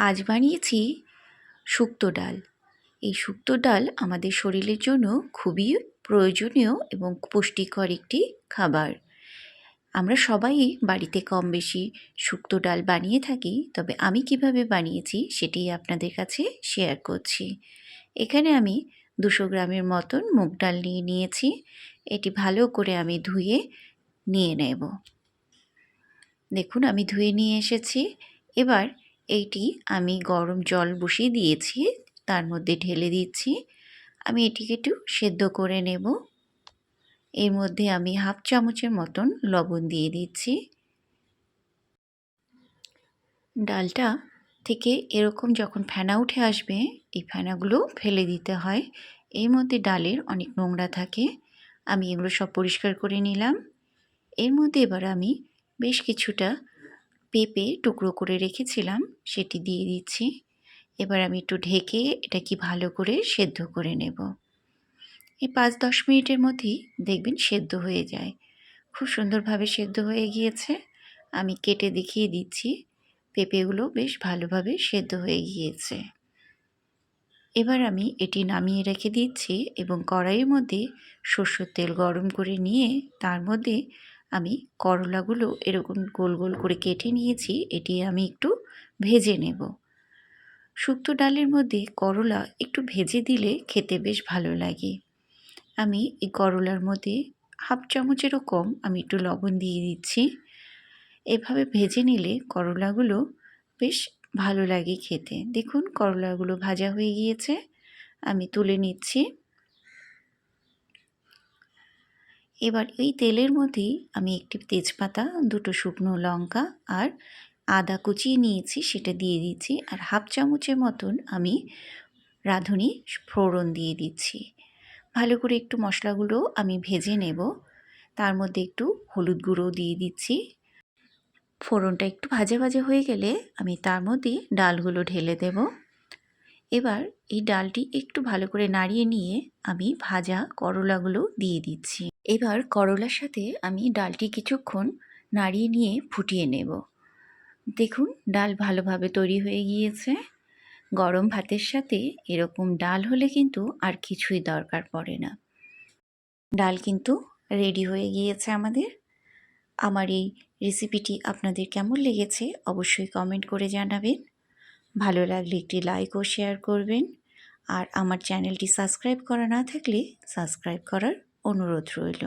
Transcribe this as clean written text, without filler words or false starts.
আজ বানিয়েছি শুক্তো ডাল। এই শুক্তো ডাল আমাদের শরীরের জন্য খুবই প্রয়োজনীয় এবং পুষ্টিকর একটি খাবার। আমরা সবাই বাড়িতে কম বেশি শুক্তো ডাল বানিয়ে থাকি, তবে আমি কিভাবে বানিয়েছি সেটি আপনাদের কাছে শেয়ার করছি। এখানে আমি 200 গ্রামের মতন মুগ ডাল নিয়েছি। এটি ভালো করে আমি ধুয়ে নিয়ে নেব। দেখুন আমি ধুয়ে নিয়ে এসেছি। এবার এইটি আমি গরম জল বসিয়ে দিয়েছি, তার মধ্যে ঢেলে দিচ্ছি। আমি এটিকে একটু সেদ্ধ করে নেব। এর মধ্যে আমি হাফ চামচের মতন লবণ দিয়ে দিচ্ছি। ডালটা থেকে এরকম যখন ফেনা উঠে আসবে, এই ফেনাগুলো ফেলে দিতে হয়। এর মধ্যে ডালের অনেক নোংরা থাকে। আমি এগুলো সব পরিষ্কার করে নিলাম। এর মধ্যে এবার আমি বেশ কিছুটা পেঁপে টুকরো করে রেখেছিলাম, সেটি দিয়ে দিচ্ছি। এবার আমি একটু ঢেকে এটাকে ভালো করে সেদ্ধ করে নেব। এই 5-10 মিনিটের মধ্যেই দেখবেন সেদ্ধ হয়ে যায়। খুব সুন্দরভাবে সেদ্ধ হয়ে গিয়েছে। আমি কেটে দেখিয়ে দিচ্ছি। পেঁপেগুলো বেশ ভালোভাবে সেদ্ধ হয়ে গিয়েছে। এবার আমি এটি নামিয়ে রেখে দিচ্ছি এবং কড়াইয়ের মধ্যে সরষের তেল গরম করে নিয়ে তার মধ্যে আমি করলাগুলো এরকম গোল গোল করে কেটে নিয়েছি, এটি আমি একটু ভেজে নেব। শুক্তো ডালের মধ্যে করলা একটু ভেজে দিলে খেতে বেশ ভালো লাগে। আমি এই করলার মধ্যে হাফ চামচেরও কম আমি একটু লবণ দিয়ে দিচ্ছি। এভাবে ভেজে নিলে করলাগুলো বেশ ভালো লাগে খেতে। দেখুন করলাগুলো ভাজা হয়ে গিয়েছে, আমি তুলে নিচ্ছি। এবার এই তেলের মধ্যেই আমি একটি তেজপাতা, 2টো শুকনো লঙ্কা আর আদা কুচিয়ে নিয়েছি সেটা দিয়ে দিচ্ছি, আর হাফ চামচের মতন আমি রাঁধুনি ফোড়ন দিয়ে দিচ্ছি। ভালো করে একটু মশলাগুলো আমি ভেজে নেব। তার মধ্যে একটু হলুদ গুঁড়ো দিয়ে দিচ্ছি। ফোড়নটা একটু ভাজা ভাজা হয়ে গেলে আমি তার মধ্যে ডালগুলো ঢেলে দেব। এবার এই ডালটি একটু ভালো করে নাড়িয়ে নিয়ে আমি ভাজা করলাগুলো দিয়ে দিচ্ছি। এবার করলার সাথে আমি ডালটি কিছুক্ষণ নাড়িয়ে নিয়ে ফুটিয়ে নেব। দেখুন ডাল ভালোভাবে তৈরি হয়ে গিয়েছে। গরম ভাতের সাথে এরকম ডাল হলে কিন্তু আর কিছুই দরকার পড়ে না। ডাল কিন্তু রেডি হয়ে গিয়েছে আমাদের। আমার এই রেসিপিটি আপনাদের কেমন লেগেছে অবশ্যই কমেন্ট করে জানাবেন। ভালো লাগলে একটি লাইক ও শেয়ার করবেন। আর আমার চ্যানেলটি সাবস্ক্রাইব করা না থাকলে সাবস্ক্রাইব করার অনুরোধ রইল।